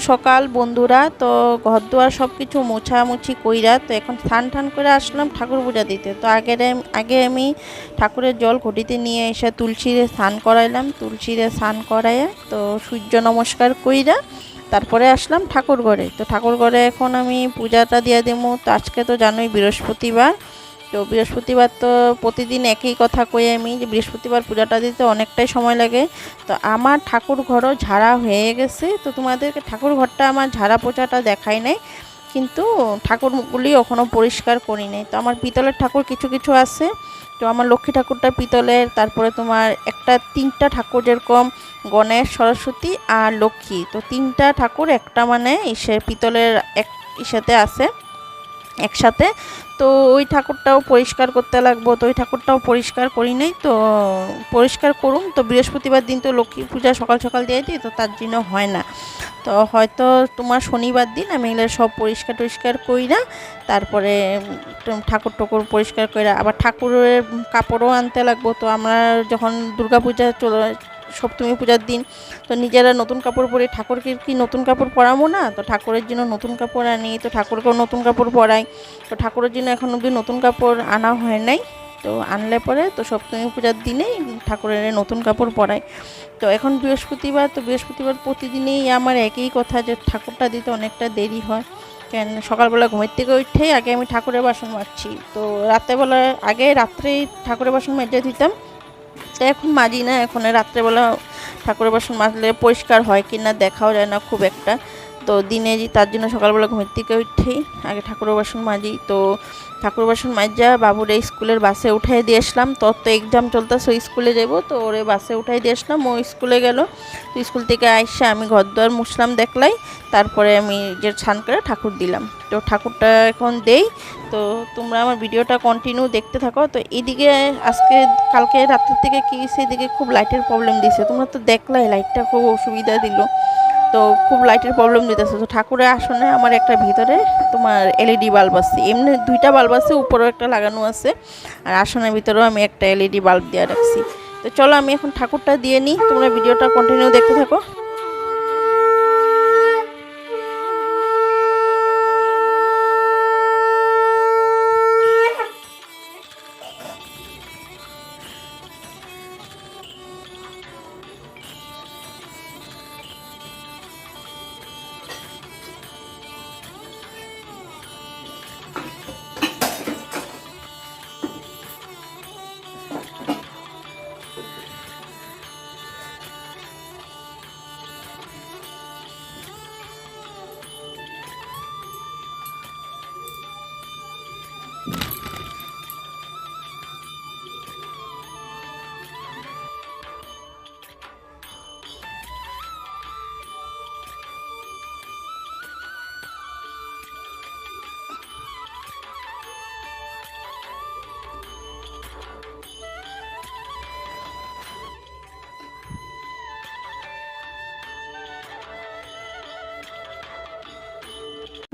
সকাল বন্ধুরা। তো ঘর দুয়ার সব কিছু মোছামুছি কইরা তো এখন স্নান টান করে আসলাম ঠাকুর পূজা দিতে। তো আগে আমি ঠাকুরের জল ঘটিতে নিয়ে এসে তুলসীরে স্নান করাইলাম। তুলসীরে স্নান করাইয়া তো সূর্য নমস্কার কইরা তারপরে আসলাম ঠাকুর ঘরে। তো ঠাকুর ঘরে এখন আমি পূজাটা দিয়ে দেবো। তো আজকে তো জানোই বৃহস্পতিবার। তো বৃহস্পতিবার তো প্রতিদিন একই কথা কই আমি যে বৃহস্পতিবার পূজাটা দিতে অনেকটাই সময় লাগে। তো আমার ঠাকুর ঘরও ঝাড়া হয়ে গেছে। তো তোমাদেরকে ঠাকুর ঘরটা আমার ঝাড়া পোছাটা দেখাই নাই, কিন্তু ঠাকুরগুলি এখনও পরিষ্কার করি নাই। তো আমার পিতলের ঠাকুর কিছু কিছু আছে। তো আমার লক্ষ্মী ঠাকুরটা পিতলের, তারপরে তোমার তিনটা ঠাকুর যেরকম গণেশ সরস্বতী আর লক্ষ্মী, তো তিনটা ঠাকুর একটা মানে পিতলের এক ইসেতে আছে একসাথে। তো ওই ঠাকুরটাও পরিষ্কার করতে লাগবো। তো ওই ঠাকুরটাও পরিষ্কার করি নাই, তো পরিষ্কার করুম। তো বৃহস্পতিবার দিন তো লক্ষ্মী পূজা সকাল সকাল দিয়ে দিই, তো তার জন্য হয় না। তো হয়তো তোমার শনিবার দিন আমি এগুলো সব পরিষ্কার টরিষ্কার কইরা তারপরে ঠাকুর ঠাকুর পরিষ্কার কইরা আবার ঠাকুরের কাপড়ও আনতে লাগবো। তো আমরা যখন দুর্গা পূজা সপ্তমী পূজার দিন তো নিজেরা নতুন কাপড় পরে ঠাকুরকে কি নতুন কাপড় পরাবো না? তো ঠাকুরের জন্য নতুন কাপড় আনি, তো ঠাকুরকেও নতুন কাপড় পরাই। তো ঠাকুরের জন্য এখন অবধি নতুন কাপড় আনা হয় নাই। তো আনলে পরে তো সপ্তমী পূজার দিনেই ঠাকুরের নতুন কাপড় পরাই। তো এখন বৃহস্পতিবার, তো বৃহস্পতিবার প্রতিদিনই আমার একই কথা যে ঠাকুরটা দিতে অনেকটা দেরি হয়। কেন সকালবেলা ঘুমের থেকে উঠেই আগে আমি ঠাকুরের বাসন মাজছি। তো রাত্রেবেলা রাত্রেই ঠাকুরের বাসন মেজে দিতাম। তো এখন মাজি না, এখন রাত্রেবেলা ঠাকুরের বাসন মাজলে পরিষ্কার হয় কি না দেখাও যায় না খুব একটা। তো দিনে তার জন্য সকালবেলা ঘুমের থেকে উঠেই আগে ঠাকুরের বাসন মাজি। তো ঠাকুরের বাসন মাজা বাবুরে স্কুলের বাসে উঠাই দিয়ে আসলাম। তোর তো এক্সাম চলতেছে, স্কুলে যাব। তো ওরে বাসে উঠাই দিয়ে আসলাম, ও স্কুলে গেল। তো স্কুল থেকে আইসা আমি ঘর দুয়ার মুছলাম দেখলাই, তারপরে আমি যে স্নান করে ঠাকুর দিলাম। তো ঠাকুরটা এখন দেই। তো তোমরা আমার ভিডিওটা কন্টিনিউ দেখতে থাকো। তো এইদিকে কালকে রাত্রের থেকে কি সেদিকে খুব লাইটের প্রবলেম দিছে, তোমরা তো দেখলাই লাইটটা খুব অসুবিধা দিল। তো খুব লাইটের প্রবলেম দিতেছে। তো ঠাকুরের আসনে আমার একটা ভিতরে তোমার এলইডি বাল্ব আছে, এমনি দুইটা বাল্ব আছে, উপরেও একটা লাগানো আছে, আর আসনের ভিতরেও আমি একটা এলইডি বাল্ব দিয়ে রাখছি। তো চলো আমি এখন ঠাকুরটা দিয়ে নিই, তোমরা ভিডিওটা কন্টিনিউ দেখতে থাকো।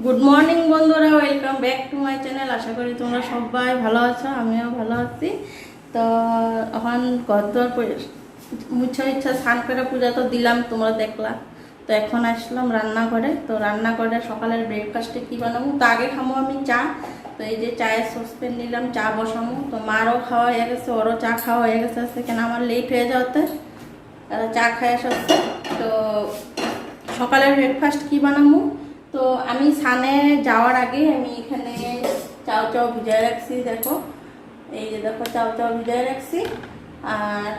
গুড মর্নিং বন্ধুরা, welcome back to my channel. আশা করি তোমরা সবাই ভালো আছো, আমিও ভালো আছি। তো এখন ঘর দুয়ার মুছা ইচ্ছা স্নান করে পূজা তো দিলাম, তোমরা দেখলা। তো এখন আসলাম রান্নাঘরে। তো রান্নাঘরে সকালের ব্রেকফাস্টে কী বানাবো? তো আগে খামো আমি চা। তো এই যে চায়ের সসপ্যান নিলাম, চা বসামো। তো মারও খাওয়া হয়ে গেছে, ওরও চা খাওয়া হয়ে গেছে আজকে, কেন আমার লেট হয়ে যাওয়াতে চা খায় আসছে। তো সকালের ব্রেকফাস্ট কী বানাবো? তো আমি সানে যাওয়ার আগে আমি এখানে চাউ চাউ ভিজায় রাখছি। দেখো, এই যে দেখো চাউ চাউ ভিজায় রাখছি। আর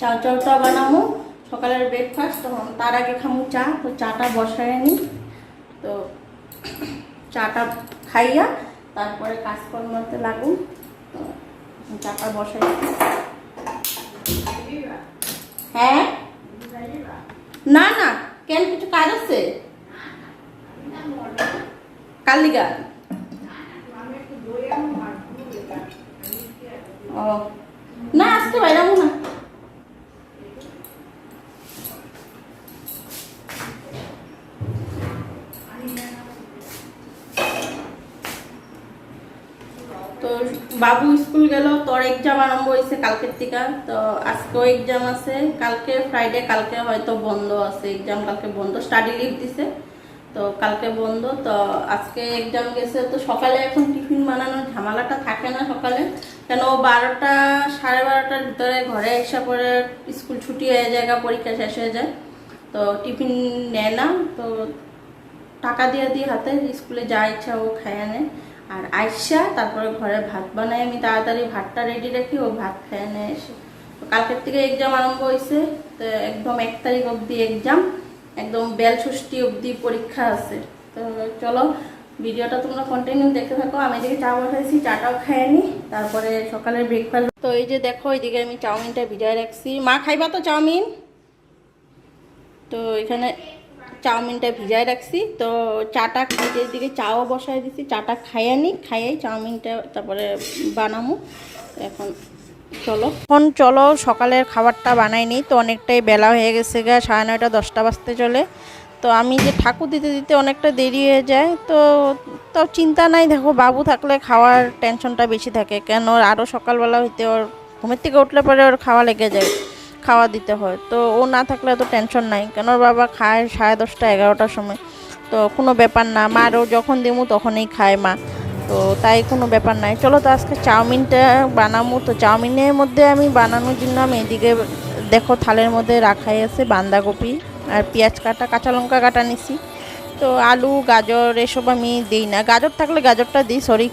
চাউ চাউটা বানাবো সকালের ব্রেকফাস্ট। তখন তার আগে খামু চা। তো চাটা বসায় নিই। তো চাটা খাইয়া তারপরে কাজকর্মতে লাগুন। তো চাটা বসাই। হ্যাঁ, না না, কেন কিছু কাজ আছে? কালিগা ও না, আজকে বাইরামো না। তো বাবু স্কুল গেল, তোর এক্সাম আরম্ভ হয়েছে কালকের থেকে। তো আজকেও এক্সাম আছে, কালকে ফ্রাইডে, কালকে হয়তো বন্ধ আছে এক্সাম, কালকে বন্ধ, স্টাডি লিভ দিছে, তো কালকে বন্ধ। তো আজকে এক্সাম গেছে, তো সকালে এখন টিফিন বানানোর ঝামেলাটা থাকে না সকালে, কেন 12টা 12:30টার ভিতরে ঘরে এসে পরে স্কুল ছুটি হয়ে যায়, পরীক্ষা শেষ হয়ে যায়, তো টিফিন নেয় না। তো টাকা দিয়ে দিয়ে হাতে স্কুলে যা ইচ্ছা ও খায় আনে, আর আইসা তারপরে ঘরে ভাত বানাই, আমি তাড়াতাড়ি ভাতটা রেডি রাখি, ও ভাত খায় আনে এসে। তো কালকের থেকে এক্সাম আরম্ভ হয়েছে, তো একদম 1 তারিখ অবধি এক্সাম, একদম বেল ষষ্ঠী অবধি পরীক্ষা আছে। তো চলো ভিডিওটা তোমরা কন্টিনিউ দেখতে থাকো। আমি এদিকে চা বসাইছি, চাটাও খাই নি, তারপরে সকালের ব্রেকফাস্ট। তো এই যে দেখো, এইদিকে আমি চাউমিনটা ভিজায় রাখছি। মা খাইবা তো চাউমিন? তো এখানে চাউমিনটা ভিজায় রাখছি, তো চাটা খাইতে দিকে চাও বসাই দিছি, চাটা খাইয়া নি, খাইয়াই চাউমিনটা তারপরে বানামু। এখন চলো সকালের খাবারটা বানাই নি, তো অনেকটাই বেলা হয়ে গেছে গা, 9:30 10টা বাজতে চলে। তো আমি যে ঠাকুর দিতে দিতে অনেকটা দেরি হয়ে যায়, তো তাও চিন্তা নাই, দেখো বাবু থাকলে খাওয়ার টেনশনটা বেশি থাকে, কেন আরও সকালবেলা হইতে ওর ঘুমের থেকে উঠলে পরে ওর খাওয়া লেগে যায়, খাওয়া দিতে হয়। তো ও না থাকলে তো টেনশন নাই, কেন ওর বাবা খায় 10:30 11টার সময়, তো কোনো ব্যাপার না, মারও যখন দেবো তখনই খায় মা, তো তাই কোনো ব্যাপার নাই। চলো তো আজকে চাউমিনটা বানাবো। তো চাউমিনের মধ্যে আমি বানানোর জন্য আমি এদিকে দেখো থালের মধ্যে রাখাই আছে বাঁধাকপি আর পেঁয়াজ কাটা, কাঁচা লঙ্কা কাটা নিছি। তো আলু গাজর এসব আমি দিই না, গাজর থাকলে গাজরটা দিই, সরি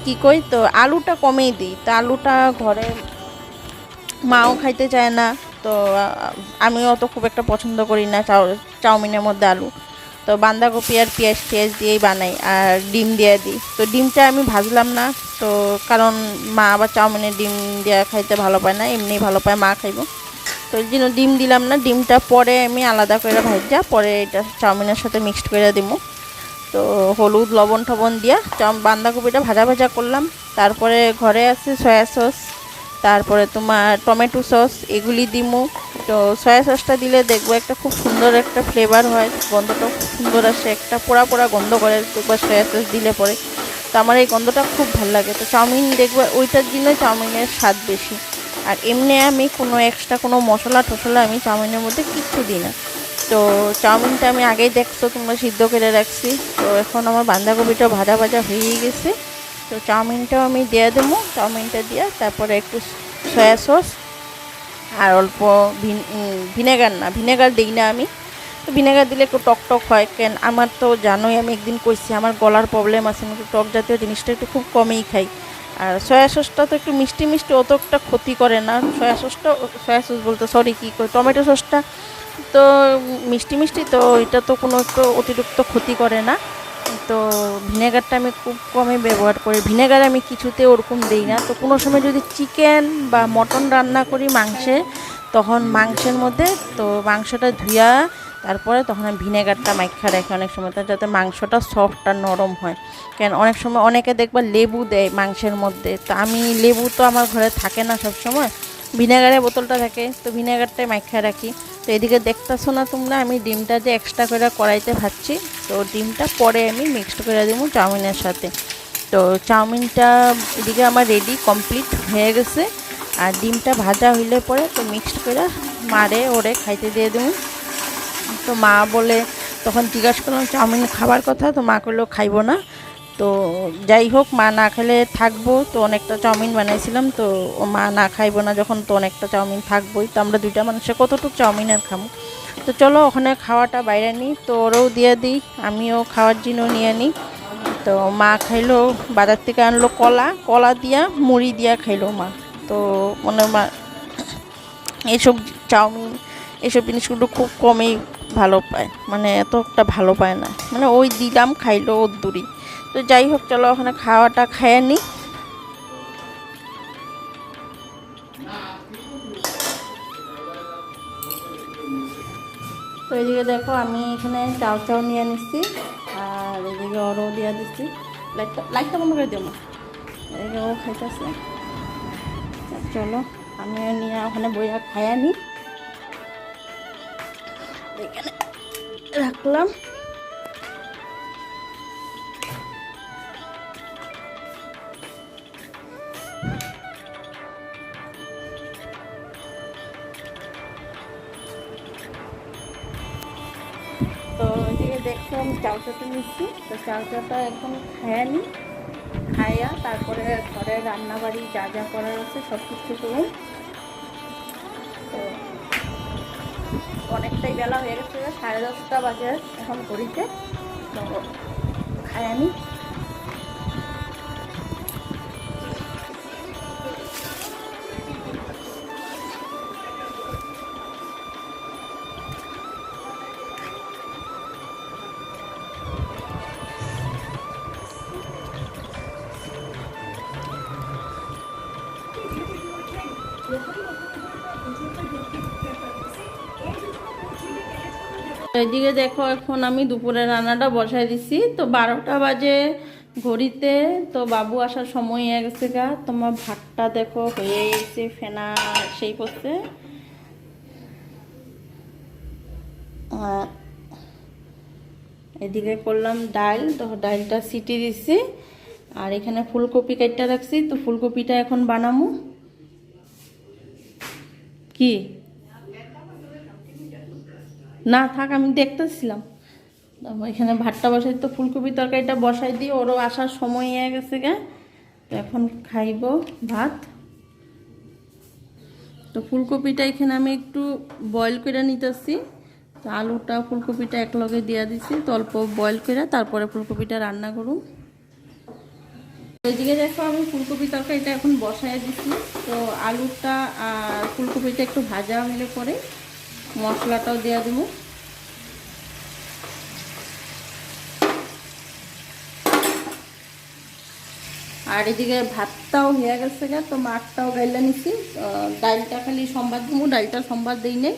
কী কই, তো আলুটা কমেই দিই। তো আলুটা ঘরে মাও খাইতে চায় না, তো আমিও তো খুব একটা পছন্দ করি না চাউমিনের মধ্যে আলু। তো বাঁধাকপি আর পেঁয়াজ দিয়েই বানাই, আর ডিম দিয়ে দিই। তো ডিমটা আমি ভাজলাম না, তো কারণ মা আবার চাউমিনের ডিম দেওয়া খাইতে ভালো পায় না, এমনি ভালো পায়, মা খাইব, তো এই জন্য ডিম দিলাম না। ডিমটা পরে আমি আলাদা করে ভাজা, পরে এটা চাউমিনের সাথে মিক্সড করে দিব। তো হলুদ লবণ টবণ দিয়া বাঁধাকপিটা ভাজা ভাজা করলাম। তারপরে ঘরে আছে সয়া সস, তারপরে তোমার টমেটো সস, এগুলি দিমু। তো সয়া সসটা দিলে দেখবো একটা খুব সুন্দর একটা ফ্লেভার হয়, গন্ধটাও খুব সুন্দর আসে, একটা পোড়া পোড়া গন্ধ করে একবার সয়া সস দিলে পরে, তো আমার এই গন্ধটা খুব ভালো লাগে। তো চাউমিন দেখবো ওইটার জন্য চাউমিনের স্বাদ বেশি, আর এমনি আমি কোনো এক্সট্রা কোনো মশলা টশলা আমি চাউমিনের মধ্যে কিচ্ছু দিই না। তো চাউমিনটা আমি আগেই দেখছো তোমরা সিদ্ধ করে রাখছি, তো এখন আমার বাঁধাকপিটা ভাজা ভাজা হয়ে গেছে। তো চাউমিনটাও আমি দিয়ে দেবো, চাউমিনটা দিয়ে তারপরে একটু সয়া সস আর অল্প ভিনেগার দিই না আমি, তো ভিনেগার দিলে একটু টক টক হয়, কেন আমার তো জানোই, আমি একদিন কইছি আমার গলার প্রবলেম আছে, আমি একটু টক জাতীয় জিনিসটা একটু খুব কমই খাই। আর সয়া সসটা তো একটু মিষ্টি মিষ্টি, অত একটা ক্ষতি করে না সয়া সস বলতে সরি কী করে, টমেটো সসটা তো মিষ্টি মিষ্টি, তো এটা তো কোনো একটু অতিরিক্ত ক্ষতি করে না। তো ভিনেগারটা আমি খুব কমই ব্যবহার করি, ভিনেগার আমি কিছুতে ওরকম দিই না। তো কোনো সময় যদি চিকেন বা মটন রান্না করি মাংসে, তখন মাংসের মধ্যে তো মাংসটা ধুইয়া তারপরে তখন আমি ভিনেগারটা মাইখা রাখি অনেক সময়, যাতে মাংসটা সফট আর নরম হয়। কেন অনেক সময় অনেকে দেখবা লেবু দেয় মাংসের মধ্যে, তো আমি লেবু তো আমার ঘরে থাকে না সব সময়, ভিনেগারের বোতলটা থাকে, তো ভিনেগারটাই মাইখা রাখি। তো এদিকে দেখতেছো না তোমরা, আমি ডিমটা যে এক্সট্রা করে কড়াইতে ভাজছি, তো ডিমটা পরে আমি মিক্সড করে দেবো চাউমিনের সাথে। তো চাউমিনটা এদিকে আমার রেডি কমপ্লিট হয়ে গেছে, আর ডিমটা ভাজা হইলে পরে তো মিক্সড করে মারে ওরে খাইতে দিয়ে দেবো। তো মা বলে, তখন জিজ্ঞাসা করলাম চাউমিন খাবার কথা, তো মা করলেও খাইবো না। তো যাই হোক, মা না খেলে থাকবো, তো অনেকটা চাউমিন বানাইছিলাম, তো মা না খাইবো না যখন, তো অনেকটা চাউমিন থাকবোই, তো আমরা দুইটা মানুষের কতটুকু চাউমিন আর খাবো। তো চলো ওখানে খাওয়াটা বাইরে নিই, তো ওরাও দিয়ে দিই, আমিও খাওয়ার জন্য নিয়ে নিই। তো মা খাইলো, বাজার থেকে আনলো কলা দিয়া মুড়ি দিয়া খাইলো মা। তো মা এসব চাউমিন এসব জিনিসগুলো খুব কমই ভালো পায়, মানে এত একটা ভালো পায় না, মানে ওই দিলাম খাইলো ওর দূরই। তো যাই হোক, চলো ওখানে খাওয়াটা খেয়ে নিই। তো এদিকে দেখো আমি এখানে চাউ নিয়ে নিচ্ছি, আর এদিকে ওরও দিয়ে দিচ্ছি, লাইটটা বন্ধ করে দেবো, এদিকে ও খাইতেছে। চলো আমিও নিয়ে ওখানে বইয়া খাইয়া নিই, এখানে রাখলাম। দেখছো আমি চাউচাটা নিচ্ছি, তো চাউচাটা এখন খাইয়া নিই, খাইয়া তারপরে ঘরে রান্নাবাড়ি যা যা করার আছে সব কিছু করুন। তো অনেকটাই বেলা হয়ে গেছে, 10:30 বাজে এখন ঘড়িতে। তো খাইয়া নিই। এদিকে দেখো এখন আমি দুপুরে রান্নাটা বসাই দিছি, তো 12টা বাজে ঘড়িতে। তো বাবু আসার সময় হয়ে গেছে গা, তোমার ভাতটা দেখো হয়ে গেছে, ফেনা সেই করছে। এদিকে করলাম ডাল, তো ডালটা সিটি দিছি। আর এখানে ফুলকপি কাটটা রাখছি, তো ফুলকপিটা এখন বানামু। কি না থাক, আমি দেখতেছিলাম। এখানে ভাতটা বসাই, তো ফুলকপি তরকারিটা বসাই দিই, ওরও আসার সময় হয়ে গেছে গে। তো এখন খাইব ভাত। তো ফুলকপিটা এখানে আমি একটু বয়েল করে নিতেছি। তো আলুটা ফুলকপিটা একলগে দিয়ে দিছি, তো অল্প বয়েল করে তারপরে ফুলকপিটা রান্না করুন। ওইদিকে দেখো আমি ফুলকপি তরকারিটা এখন বসাই দিছি। তো আলুটা আর ফুলকপিটা একটু ভাজা হলে পরে মশলাটাও দিয়ে দেবো। আর এদিকে ভাতটাও হয়ে গেছে গা, তো মাছটাও গাইলা নিছি। ডালটা খালি সোমবার দিব, ডালটা সোমবার দিই নেই।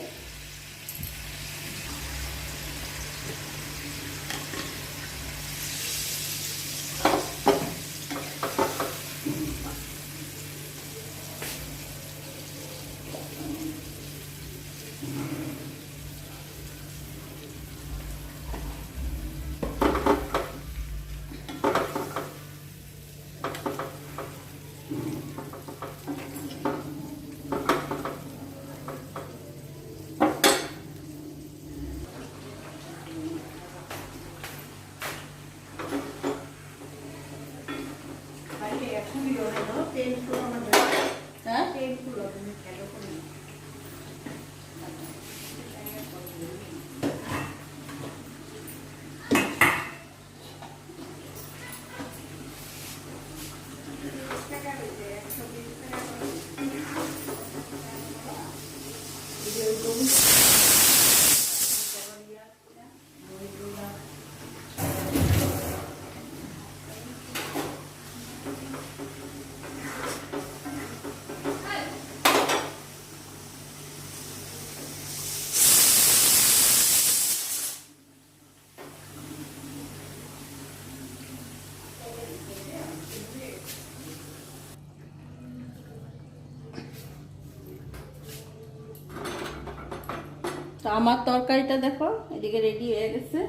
তো আমার তরকারিটা দেখো এদিকে রেডি হয়ে গেছে।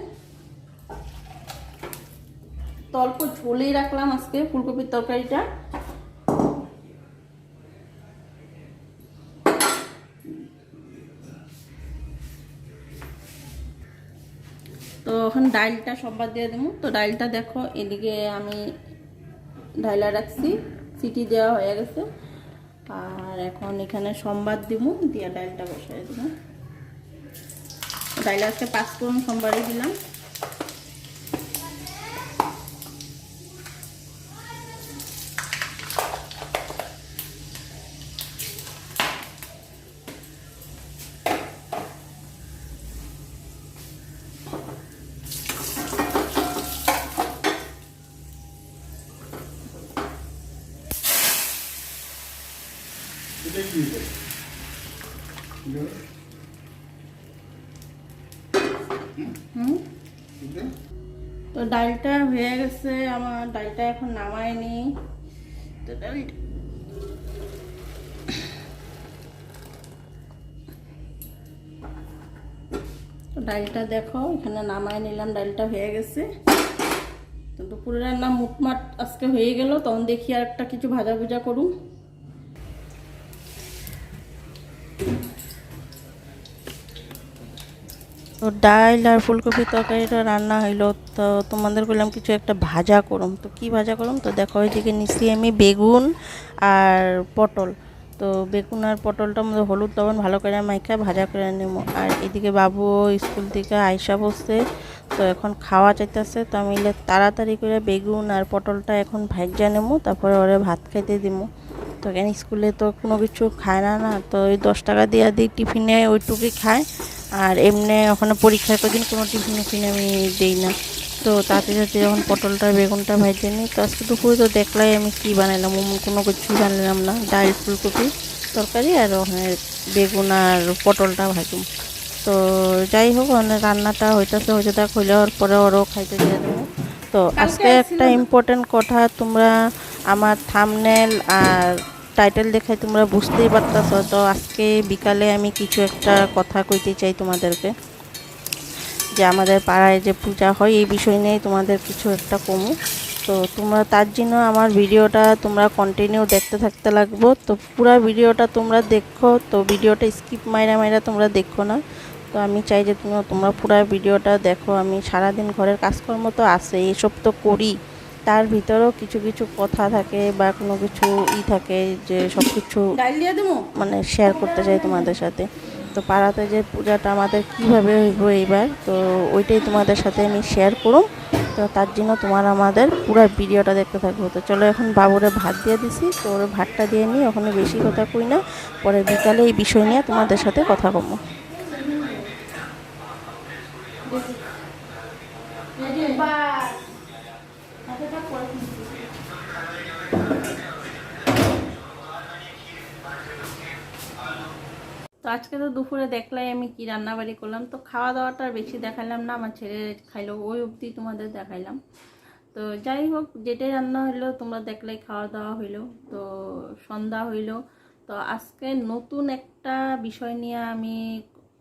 তো অল্প ঝোলেই রাখলাম আজকে ফুলকপির তরকারিটা। তো এখন ডালটা সোমবার দিয়ে দেবো। তো ডালটা দেখো এদিকে আমি ঢাইলা রাখছি, সিটি দেওয়া হয়ে গেছে। আর এখন এখানে সোমবার দিব, দিয়ে ডালটা বসাই দেবো। ডাইল আজকে 5 ফোড়ন সোমবারই দিলাম। তো ডালটা হয়ে গেছে আমার, ডালটা এখন নামায়নি। তো ডালটা দেখো এখানে নামায় নিলাম, ডালটা হয়ে গেছে। তো দুপুরে রান্না মুটমাট আজকে হয়ে গেল। তখন দেখি আর একটা কিছু ভাজা ভুজা করুন। তো ডাল আর ফুলকপি তরকারিটা রান্না হইলো। তো তোমাদের বললাম কিছু একটা ভাজা করুম, তো কি ভাজা করুম, তো দেখো ওইদিকে নিচ্ছি আমি বেগুন আর পটল। তো বেগুন আর পটলটা মধ্যে হলুদ লবণ ভালো করে মাইখা ভাজা করে নেব। আর এদিকে বাবু স্কুল থেকে আইসা বসছে, তো এখন খাওয়া চাইতেছে। তো আমি তাড়াতাড়ি করে বেগুন আর পটলটা এখন ভাজা নেবো, তারপরে ওরে ভাত খাইতে দিব। তো এখানে স্কুলে তো কোনো কিছু খায় না, তো ওই 10 টাকা দিয়ে দিই টিফিনে, ওইটুকুই খায়। আর এমনি ওখানে পরীক্ষার কদিন কোনো টিফিন আমি দিই না। তো তাতে সাথে যখন পটলটা বেগুনটা ভাজে নিই, তো আজকে দুপুরে তো দেখলাই আমি কি বানাইলাম, কোনো কিছুই বানালাম না, ডাল ফুলকপি তরকারি আর ওখানে বেগুন আর পটলটা ভাজুম। তো যাই হোক, মানে রান্নাটা হইতে থাক, হইলে ওর পরে ওরও খাইতে দিয়ে দেবো। তো আজকে একটা ইম্পর্টেন্ট কথা, তোমরা আমার থাম্বনেল আর টাইটেল দেখে তোমরা বুঝতেই পারতেছ। তো আজকে বিকালে আমি কিছু একটা কথা কইতে চাই তোমাদেরকে, যে আমাদের পাড়ায় যে পূজা হয় এই বিষয় নিয়ে তোমাদের কিছু একটা কমু। তো তোমরা তার জন্য আমার ভিডিওটা তোমরা কন্টিনিউ দেখতে থাকতে লাগবো। তো পুরো ভিডিওটা তোমরা দেখো, তো ভিডিওটা স্কিপ মাইরা মাইরা তোমরা দেখো না। তো আমি চাই যে তোমরা পুরো ভিডিওটা দেখো। আমি সারাদিন ঘরের কাজকর্ম তো আছে, এসব তো করি, তার ভিতরেও কিছু কিছু কথা থাকে বা কোনো কিছু থাকে যে সব কিছু মানে শেয়ার করতে চাই তোমাদের সাথে। তো পাড়াতে যে পূজাটা আমাদের কিভাবে হইব এইবার, তো ওইটাই তোমাদের সাথে আমি শেয়ার করুম। তো তার জন্য তোমার আমাদের পুরো ভিডিওটা দেখতে থাকবো। তো চলো, এখন বাবুরে ভাত দিয়ে দিছি, তো ওর ভাতটা দিয়ে নিই, ওখানে বেশি কথা কই না, পরে বিকালে এই বিষয় নিয়ে তোমাদের সাথে কথা বলবো। তো আজকে তো দুপুরে দেখলাই আমি কি রান্নাবাড়ি করলাম। তো খাওয়া দাওয়াটা বেশি দেখাইলাম না, আমার ছেলে খাইলো ওই অবধি তোমাদের দেখাইলাম। তো যাই হোক, যেটাই রান্না হইলো তোমরা দেখলেই, খাওয়া দাওয়া হইলো, তো সন্ধ্যা হইলো। তো আজকে নতুন একটা বিষয় নিয়ে আমি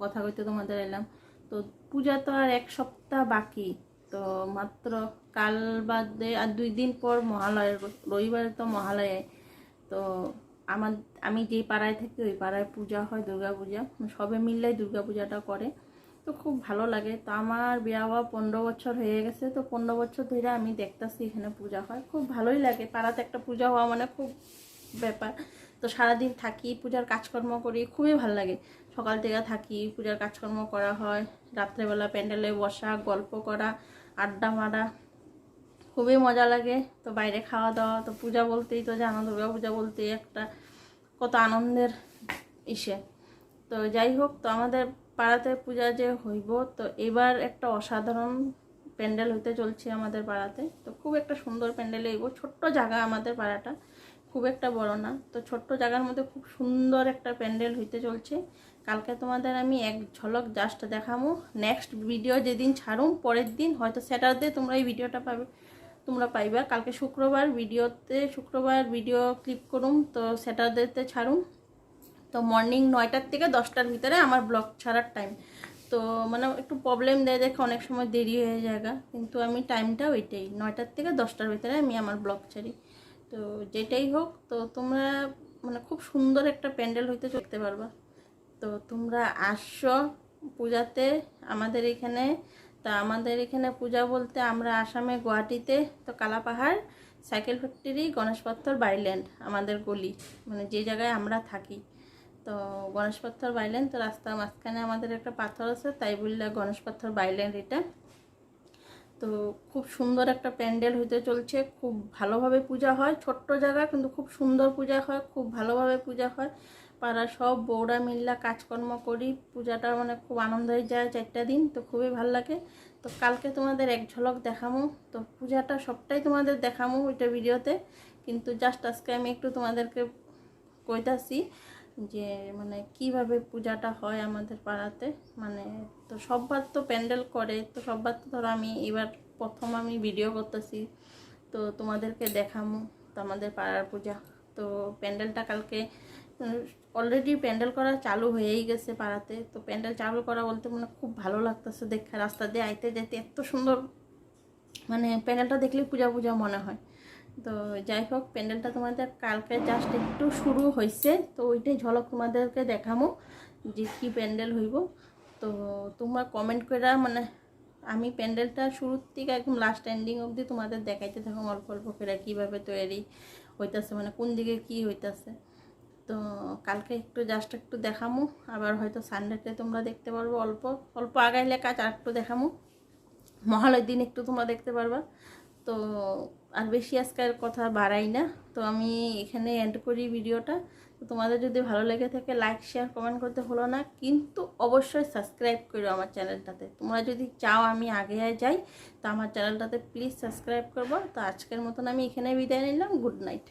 কথা কইতে তোমাদের এলাম। তো পূজা তো আর 1 সপ্তাহ বাকি, তো মাত্র কাল বাদে আর 2 দিন পর মহালয়া, রবিবারে তো মহালয়ায়। তো আমার আমি যেই পাড়ায় থাকি ওই পাড়ায় পূজা হয়, দুর্গা পূজা, সবে মিললেই দুর্গা পূজাটা করে। তো খুব ভালো লাগে। তো আমার বিয়ে হওয়া 15 বছর হয়ে গেছে, তো 15 বছর ধরে আমি দেখতেছি এখানে পূজা হয়, খুব ভালোই লাগে। পাড়াতে একটা পূজা হওয়া মানে খুব ব্যাপার। তো সারাদিন থাকি, পূজার কাজকর্ম করি, খুবই ভালো লাগে। সকাল থেকে থাকি, পূজার কাজকর্ম করা হয়, রাত্রেবেলা প্যান্ডেলে বসা, গল্প করা, আড্ডা মারা, খুবই মজা লাগে। তো বাইরে খাওয়া দাওয়া। তো পূজা বলতেই তো জানো, দুর্গা পূজা বলতেই একটা কত আনন্দের ইসে। তো যাই হোক, তো আমাদের পাড়াতে পূজা যে হইব, তো এবার একটা অসাধারণ প্যান্ডেল হইতে চলছে আমাদের পাড়াতে। তো খুব একটা সুন্দর প্যান্ডেল হইব। ছোট্ট জায়গা আমাদের পাড়াটা, খুব একটা বড় না, তো ছোট্ট জায়গার মধ্যে খুব সুন্দর একটা প্যান্ডেল হইতে চলছে। কালকে তোমাদের আমি এক ঝলক জাস্ট দেখাবো। নেক্সট ভিডিও যেদিন ছাড়ুম, পরের দিন হয়তো স্যাটারডে তোমরা এই ভিডিওটা পাইবা। কালকে শুক্রবার ভিডিও ক্লিপ করুম, তো স্যাটারডেতে ছাড়ুম। তো মর্নিং 9টার থেকে 10টার ভিতরে আমার ব্লগ ছাড়ার টাইম। তো মানে একটু প্রবলেম দেয়, দেখে অনেক সময় দেরি হয়ে যায়, কিন্তু আমি টাইমটা ওইটাই, 9টার থেকে 10টার ভিতরে আমি আমার ব্লগ ছাড়ি। তো যেটাই হোক, তো তোমরা মানে খুব সুন্দর একটা প্যান্ডেল হইতে চলতে পারবা। তো তোমরা আসছো পূজাতে আমাদের এখানে। তা আমাদের এখানে পূজা বলতে, আমরা আসামে গুয়াহাটিতে তো কালাপাহাড় সাইকেল ফ্যাক্টরি, গণেশ পাথর বাইল্যান্ড আমাদের গলি, মানে যে জায়গায় আমরা থাকি। তো গণেশ পাথর বাইল্যান্ড, তো রাস্তার মাঝখানে আমাদের একটা পাথর আছে, তাই বললে গণেশ পাথর বাইল্যান্ড এটা। তো খুব সুন্দর একটা প্যান্ডেল হইতে চলছে, খুব ভালোভাবে পূজা হয়। ছোট্ট জায়গা কিন্তু খুব সুন্দর পূজা হয়, খুব ভালোভাবে পূজা হয়। পাড়া সব বউরা মিল্লা কাজকর্ম করি, পূজাটা মানে খুব আনন্দ হয়ে যায় 4টা দিন, তো খুবই ভালো লাগে। তো কালকে তোমাদের এক ঝলক দেখামো, তো পূজাটা সবটাই তোমাদের দেখামো ওইটা ভিডিওতে, কিন্তু জাস্ট আজকে আমি একটু তোমাদেরকে কইতাছি যে মানে কিভাবে পূজাটা হয় আমাদের পাড়াতে। মানে তো সববার তো প্যান্ডেল করে, তো সববার তো ধরো আমি এবার প্রথম আমি ভিডিও করতেছি, তো তোমাদেরকে দেখামো। তো আমাদের পাড়ার পূজা, তো প্যান্ডেলটা কালকে অলরেডি প্যান্ডেল করা চালু হয়েই গেছে পাড়াতে। তো প্যান্ডেল চালু করা বলতে মানে খুব ভালো লাগতেছে দেখে, রাস্তা দিয়ে আইতে যেতে এত সুন্দর, মানে প্যান্ডেলটা দেখলে পূজা পূজা মনে হয়। তো যাই হোক, প্যান্ডেলটা তোমাদের কালকে জাস্ট একটু শুরু হয়েছে, তো ওইটাই ঝলক তোমাদেরকে দেখামো যে কি প্যান্ডেল হইব। তো তোমরা কমেন্ট করে মানে আমি প্যান্ডেলটা শুরুর থেকে একদম লাস্ট এন্ডিং অবধি তোমাদের দেখাইতে থাকো অল্প অল্প করে কীভাবে তৈরি হইতেছে, মানে কোন দিকে কী হইতেছে। তো কালকে একটু জাস্ট একটু দেখামু, আবার হয়তো সানডেতে তোমরা দেখতে পারবো, অল্প অল্প আগাইলে কাজ আর একটু দেখামু, মহালয়ের দিন একটু তোমরা দেখতে পারবা। তো আর বেশি আজকের কথা বাড়াই না, তো আমি এখানে এন্ড করি ভিডিওটা। তো তোমাদের যদি ভালো লেগে থাকে লাইক শেয়ার কমেন্ট করতে হলো না, কিন্তু অবশ্যই সাবস্ক্রাইব করো আমার চ্যানেলটাতে। তোমরা যদি চাও আমি আগে যাই তো আমার চ্যানেলটাতে প্লিজ সাবস্ক্রাইব করবো। তো আজকের মতন আমি এখানে বিদায় নিলাম, গুড নাইট।